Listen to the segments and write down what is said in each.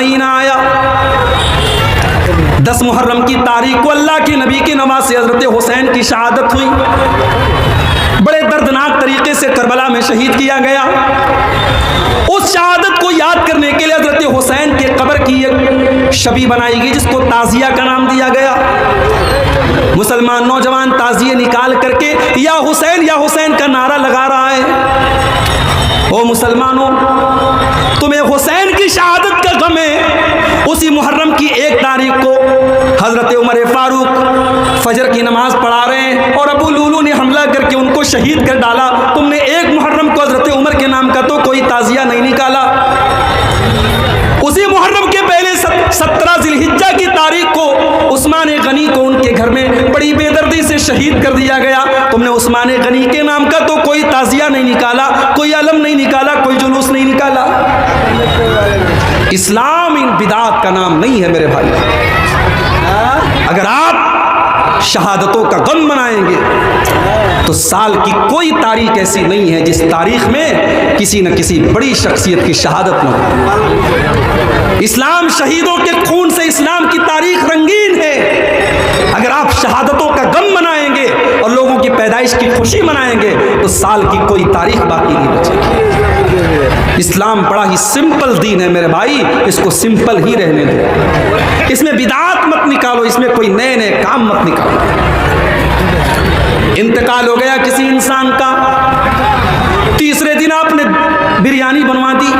महीना आया, 10 मुहर्रम की तारीख को अल्लाह के नबी की नमाज से हजरत हुसैन की शहादत हुई। बड़े दर्दनाक तरीके से करबला में शहीद किया गया। उस शहादत को याद करने के लिए हजरत हुसैन के कब्र की एक शबी बनाई गई जिसको ताजिया का नाम दिया गया। मुसलमान नौजवान ताजिए निकाल करके या हुसैन का नारा लगा रहा है। ओ मुसलमानों, तुम्हें हुसैन की शहादत का गम है। उसी मुहर्रम की 1 तारीख को हजरत उमर फारूक फजर की नमाज पढ़ा रहे हैं और अबू लूलू ने हमला करके उनको शहीद कर डाला। तुमने 1 मुहर्रम को हजरत उमर के नाम का तो कोई ताजिया नहीं निकाला। उसी मुहर्रम के पहले 17 जिलहिज्जा की तारीख को उस्मान गनी को उनके घर में बड़ी बेदर्दी से शहीद कर दिया गया। तुमने उस्मान गनी के नाम का तो कोई ताजिया नहीं निकाला, कोई अलम नहीं निकाला, कोई जुलूस नहीं निकाला। इस्लाम इन बिदात का नाम नहीं है मेरे भाई। अगर आप शहादतों का गम मनाएंगे तो साल की कोई तारीख ऐसी नहीं है जिस तारीख में किसी न किसी बड़ी शख्सियत की शहादत न हो। इस्लाम शहीदों के खून से इस्लाम की तारीख रंगीन है। अगर आप शहादतों का गम मनाएंगे और लोगों की पैदाइश की खुशी मनाएंगे तो साल की कोई तारीख बाकी नहीं बचेगी। इस्लाम बड़ा ही सिंपल दीन है मेरे भाई, इसको सिंपल ही रहने दो। इसमें बिदात मत निकालो, इसमें कोई नए नए काम मत निकालो। इंतकाल हो गया किसी इंसान का, तीसरे दिन आपने बिरयानी बनवा दी,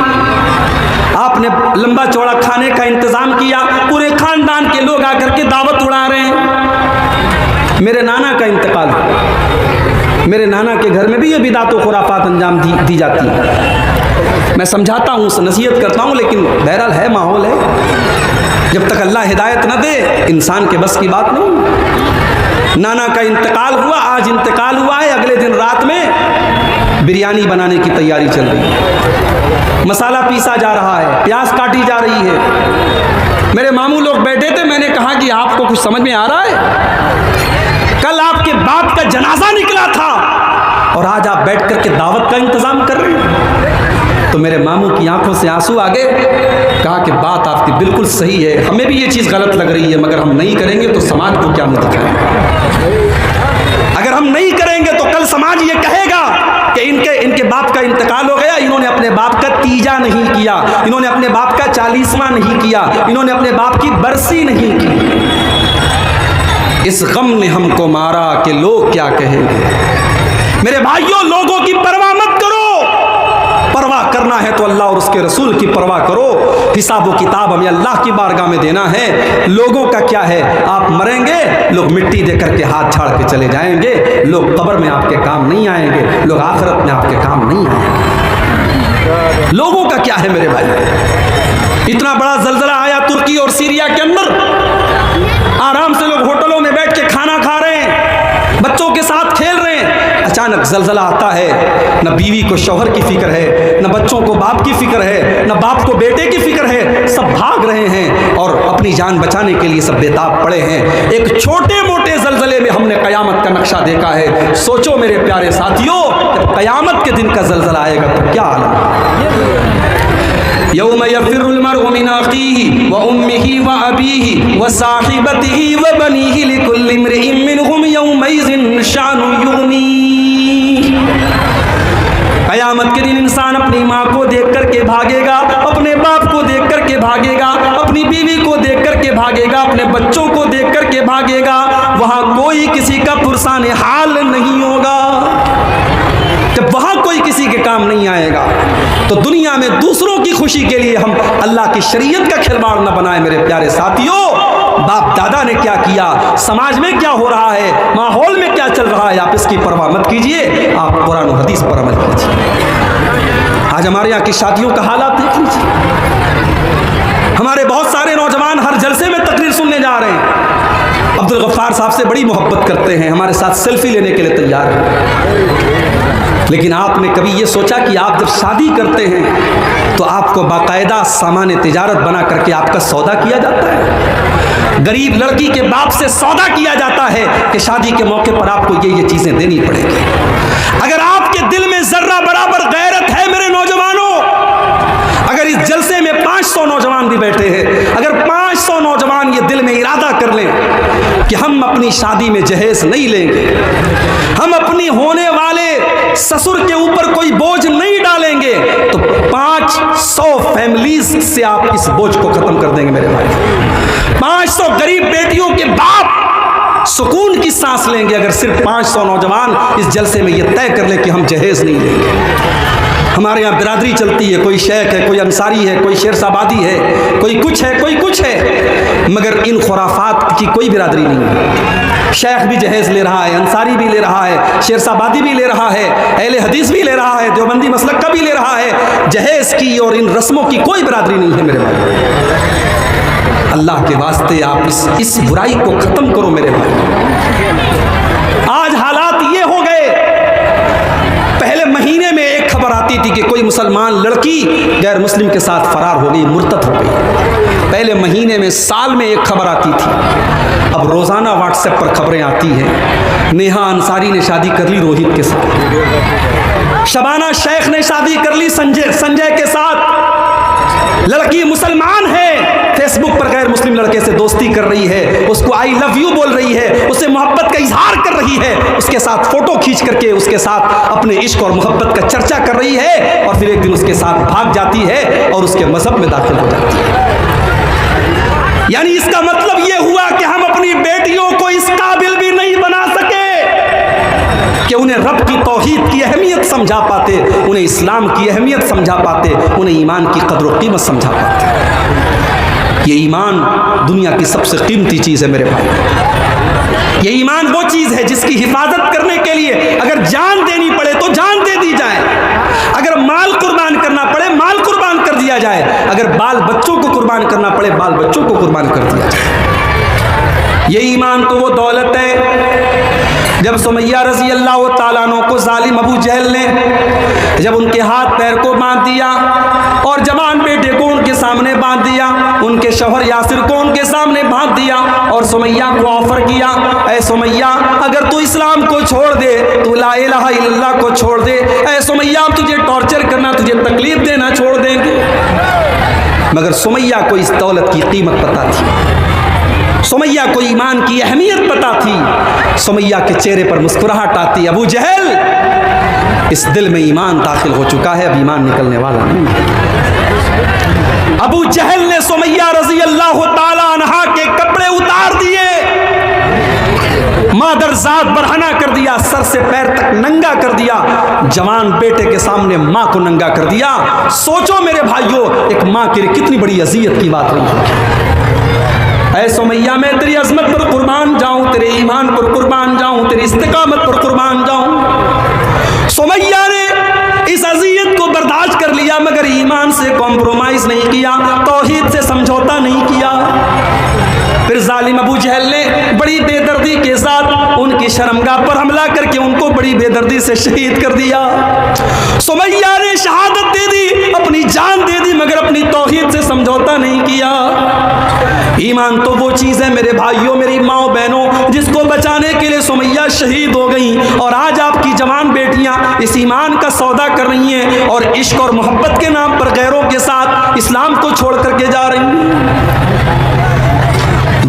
आपने लंबा चौड़ा खाने का इंतजाम किया, पूरे खानदान के लोग आकर के दावत उड़ा रहे हैं। मेरे नाना का इंतकाल, मेरे नाना के घर में भी ये बिदात व खुराफात अंजाम दी जाती है। मैं समझाता हूँ, नसीहत करता हूँ, लेकिन बहरहाल है, माहौल है। जब तक अल्लाह हिदायत न दे इंसान के बस की बात नहीं। नाना का इंतकाल हुआ, आज इंतकाल हुआ है, अगले दिन रात में बिरयानी बनाने की तैयारी चल रही है। मसाला पीसा जा रहा है, प्याज काटी जा रही है। मेरे मामू लोग बैठे थे, मैंने कहा कि आपको कुछ समझ में आ रहा है? कल आपके बाप का जनाजा निकला था और आज आप बैठ करके दावत का इंतजाम कर रहे हैं। तो मेरे मामू की आंखों से आंसू आ गए। कहा कि बात आपकी बिल्कुल सही है, हमें भी ये चीज़ गलत लग रही है, मगर हम नहीं करेंगे तो समाज को क्या मुँह दिखाएंगे? अगर हम नहीं करेंगे तो कल समाज ये कहेगा कि इनके बाप का इंतकाल हो गया, इन्होंने अपने बाप का तीजा नहीं किया, इन्होंने अपने बाप का 40वां नहीं किया, इन्होंने अपने बाप की बरसी नहीं की। इस गम ने हमको मारा कि लोग क्या कहेंगे। मेरे भाइयों, लोगों की परवाह मत करो। परवाह करना है तो अल्लाह और उसके रसूल की परवाह करो। हिसाब व किताब हमें अल्लाह की बारगाह में देना है। लोगों का क्या है? आप मरेंगे, लोग मिट्टी दे करके हाथ झाड़ के चले जाएंगे, लोग कब्र में आपके काम नहीं आएंगे, लोग आखिरत में आपके काम नहीं आएंगे। लोगों का क्या है मेरे भाई? इतना बड़ा जलजला आया तुर्की और सीरिया के अंदर, आराम से लोग होटलों में बैठ के खाना खा रहे हैं, बच्चों के साथ खेल रहे हैं, अचानक जलजला आता है। न बीवी को शौहर की फिक्र है, न बच्चों को बाप की फिक्र है, न बाप को बेटे की फिक्र है। सब भाग रहे हैं और अपनी जान बचाने के लिए सब बेताब पड़े हैं। एक छोटे मोटे जलजले में हमने कयामत का नक्शा देखा है। सोचो मेरे प्यारे साथियों, जब कयामत के दिन का जलजला आएगा तो क्या हाल? यौम यफ़िरुल मर्उ मिन अख़ीहि व उम्मिहि व अबीहि व साहिबतिहि व बनीहि लिकुल्लि इम्रिइन मिनहुम यौमइज़िन शानुन युग़नी। क़यामत के दिन इंसान अपनी माँ को देख करके भागेगा, अपने बाप को देख करके भागेगा, अपनी बीवी को देख करके भागेगा, अपने बच्चों को देख करके भागेगा। वहाँ कोई किसी का पुरसाने हाल नहीं होगा। जब वहाँ कोई किसी के काम नहीं आएगा तो दुनिया में दूसरों की खुशी के लिए हम अल्लाह की शरीयत का खिलवाड़ न बनाए। मेरे प्यारे साथियों, बाप दादा ने क्या किया, समाज में क्या हो रहा है, माहौल में क्या चल रहा है, आप इसकी परवाह मत कीजिए, आप कुरान और हदीस पर अमल कीजिए। आज हमारे यहाँ की शादियों का हालात देख लीजिए। हमारे बहुत सारे नौजवान हर जलसे में तकरीर सुनने जा रहे हैं, अब्दुल गफ्फार साहब से बड़ी मोहब्बत करते हैं, हमारे साथ सेल्फी लेने के लिए तैयार हैं। लेकिन आपने कभी ये सोचा कि आप जब शादी करते हैं तो आपको बाकायदा सामान तिजारत बना करके आपका सौदा किया जाता है? गरीब लड़की के बाप से सौदा किया जाता है कि शादी के मौके पर आपको ये चीज़ें देनी पड़ेगी। अगर आपके दिल में जर्रा बराबर गैरत है मेरे नौजवानों, अगर इस जलसे में 500 नौजवान भी बैठे हैं हम अपनी शादी में जहेज नहीं लेंगे, हम अपनी होने वाले ससुर के ऊपर कोई बोझ नहीं डालेंगे, तो 500 फैमिलीज से आप इस बोझ को खत्म कर देंगे मेरे भाई। 500 गरीब बेटियों के बाप सुकून की सांस लेंगे अगर सिर्फ 500 नौजवान इस जलसे में ये तय कर ले कि हम जहेज नहीं लेंगे। हमारे यहाँ बिरादरी चलती है, कोई शेख है, कोई अंसारी है, कोई शेरशाबादी है, कोई कुछ है, कोई कुछ है, मगर इन खुराफात की कोई बिरादरी नहीं है। शेख भी जहेज ले रहा है, अंसारी भी ले रहा है, शेरशाबादी भी ले रहा है, अहले हदीस भी ले रहा है, देवबंदी मसलक का भी ले रहा है। जहेज की और इन रस्मों की कोई बिरादरी नहीं है मेरे भाई। अल्लाह के वास्ते आप इस बुराई को ख़त्म करो मेरे भाई। आज हालात ये हो गए, पहले महीने में एक खबर आती थी कि कोई मुसलमान लड़की गैर मुस्लिम के साथ फरार हो गई, मुर्तद हो गई। पहले महीने में, साल में एक खबर आती थी। अब रोज़ाना व्हाट्सएप पर खबरें आती हैं। नेहा अंसारी ने शादी कर ली रोहित के साथ, शबाना शेख ने शादी कर ली संजय के साथ। लड़की मुसलमान है, फेसबुक पर गैर मुस्लिम लड़के से दोस्ती कर रही है, उसको आई लव यू बोल रही है, उससे मोहब्बत का इजहार कर रही है, उसके साथ फोटो खींच करके उसके साथ अपने इश्क और मोहब्बत का चर्चा कर रही है, और फिर एक दिन उसके साथ भाग जाती है और उसके मजहब में दाखिल हो जाती है। यानी इसका मतलब यह हुआ कि हम अपनी बेटियों को इस काबिल भी नहीं बना सके कि उन्हें रब की तौहीद की अहमियत समझा पाते, उन्हें इस्लाम की अहमियत समझा पाते, उन्हें ईमान की कद्र व कीमत समझा पाते। ये ईमान दुनिया की सबसे कीमती चीज़ है मेरे भाई। ये ईमान वो चीज़ है जिसकी हिफाजत करने के लिए अगर जान देनी पड़े तो जान दे दी जाए, अगर माल कुर्बान करना पड़े माल कुर्बान कर दिया जाए, अगर बाल बच्चों को कुर्बान करना पड़े बाल बच्चों को कुर्बान कर दिया जाए। ये ईमान तो वो दौलत है। जब सुमैया रज़ी अल्लाह ताला अन्हा को जालिम अबू जहल ने जब उनके हाथ पैर को बांध दिया और जवान बेटे को उनके सामने बांध दिया, उनके शौहर यासिर को उनके सामने बांध दिया और सुमैया को ऑफर किया, ऐ सुमैया अगर तू इस्लाम को छोड़ दे, तू ला इलाहा इल्लल्लाह को छोड़ दे, ऐ सुमैया तुझे टॉर्चर करना, तुझे तकलीफ देना छोड़ देंगे। मगर सुमैया को इस दौलत की कीमत पता थी, सुमैया को ईमान की अहमियत पता थी। सुमैया के चेहरे पर मुस्कुराहट आती, अबू जहल इस दिल में ईमान दाखिल हो चुका है, अब ईमान निकलने वाला नहीं है। अबू जहल ने सुमैया रज़ी अल्लाह ताला अन्हा के कपड़े उतार दिए, मादरजात बरहना कर दिया, सर से पैर तक नंगा कर दिया, जवान बेटे के सामने माँ को नंगा कर दिया। सोचो मेरे भाइयों, एक माँ के लिए कितनी बड़ी अज़ियत की बात रही है। ऐ सुमैया मैं तेरी अजमत पर कुर्बान जाऊं, तेरे ईमान पर कुर्बान जाऊं, तेरी इस्तिकामत पर कुर्बान जाऊं। सुमैया ने इस अज़ियत को बर्दाश्त कर लिया, मगर ईमान से कॉम्प्रोमाइज नहीं किया, तौहीद से समझौता नहीं किया। फिर जालिम अबू जहल ने बड़ी बेदर्दी के साथ उनकी शर्मगाह पर हमला करके उनको बड़ी बेदर्दी से शहीद कर दिया। सुमैया ने शहादत दे दी, अपनी जान दे दी, मगर अपनी तौहीद से समझौता नहीं किया। ईमान तो वो चीज़ है मेरे भाइयों, मेरी माओ बहनों, जिसको बचाने के लिए सुमैया शहीद हो गई, और आज आपकी जवान बेटियां इस ईमान का सौदा कर रही हैं और इश्क और मोहब्बत के नाम पर गैरों के साथ इस्लाम को छोड़ करके जा रही हैं।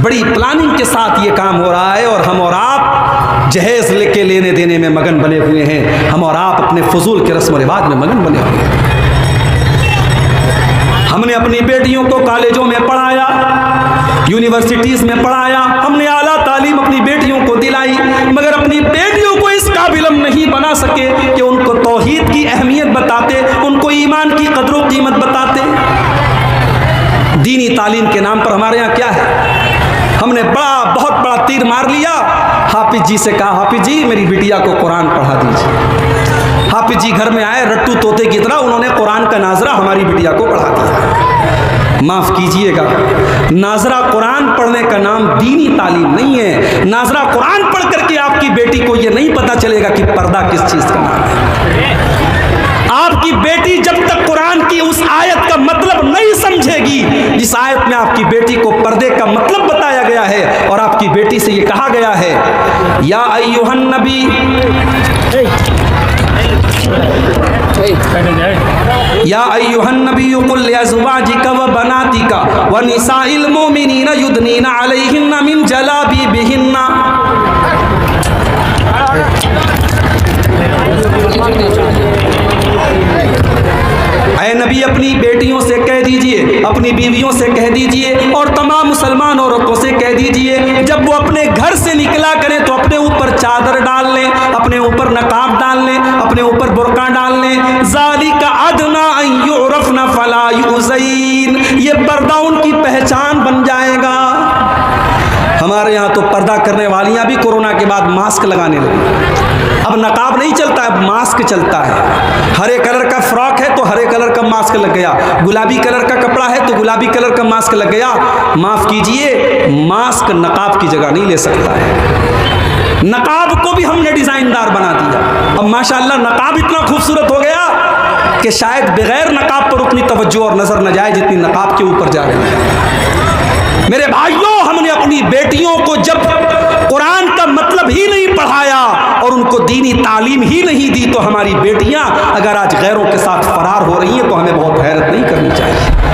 बड़ी प्लानिंग के साथ ये काम हो रहा है, और हम और आप जहेज लेके लेने देने में मगन बने हुए हैं, हम और आप अपने फजूल के रस्म रिवाज में मगन बने हुए हैं। हमने अपनी बेटियों को कॉलेजों में पढ़ाया, यूनिवर्सिटीज़ में पढ़ाया, हमने आला तालीम अपनी बेटियों को दिलाई, मगर अपनी बेटियों को इस काबिल हम नहीं बना सके कि उनको तौहीद की अहमियत बताते, उनको ईमान की कदर व कीमत बताते। दीनी तालीम के नाम पर हमारे यहाँ क्या है, हमने बहुत बड़ा तीर मार लिया। हाफिज जी से कहा, हाफिज जी मेरी बिटिया को कुरान पढ़ा दीजिए। हाफिज जी घर में आए, रट्टू तोते की तरह उन्होंने कुरान का नाजरा हमारी बिटिया को पढ़ा दिया। माफ़ कीजिएगा, नाजरा कुरान पढ़ने का नाम दीनी तालीम नहीं है। नाजरा कुरान पढ़ करके आपकी बेटी को ये नहीं पता चलेगा कि पर्दा किस चीज़ का नाम है। आपकी बेटी जब तक कुरान की उस आयत का मतलब नहीं समझेगी जिस आयत में आपकी बेटी को पर्दे का मतलब बताया गया है, और आपकी बेटी से ये कहा गया है, या अय्युहन नबी या अय्युहन नबिय्यु कुल लिअज़वाजिका व बनातिका व निसाइल मोमिनीना युदनीना अलैहिन्ना मिन जलाबिबिहिन्ना। ऐ नबी अपनी बेटियों से कह दीजिए, अपनी बीवियों से कह दीजिए और तमाम मुसलमान औरतों से कह दीजिए, जब वो अपने घर से निकला करें तो अपने ऊपर चादर डाल लें, अपने ऊपर नकाब डाल लें, अपने ऊपर बुर्का डाल लें। ज़ालिका अदना अन युरफ़ना फ़ला युज़ैन, ये पर्दा उनकी पहचान बन जाएगा। हमारे यहाँ तो पर्दा करने वालियाँ भी कोरोना के बाद मास्क लगाने लगी। अब नकाब नहीं चलता है, अब मास्क चलता है। हरे कलर का फ्रॉक है तो हरे कलर का मास्क लग गया, गुलाबी कलर का कपड़ा है तो गुलाबी कलर का मास्क लग गया। माफ़ कीजिए, मास्क नकाब की जगह नहीं ले सकता है। नकाब को भी हमने डिज़ाइनदार बना दिया। अब माशाअल्लाह नकाब इतना खूबसूरत हो गया कि शायद बगैर नकाब पर उतनी तवज्जो और नज़र न जाए जितनी नकाब के ऊपर जा रही है। मेरे भाइयों, हमने अपनी बेटियों को जब कुरान का मतलब ही नहीं पढ़ाया और उनको दीनी तालीम ही नहीं दी, तो हमारी बेटियां अगर आज गैरों के साथ फरार हो रही हैं तो हमें बहुत हैरत नहीं करनी चाहिए।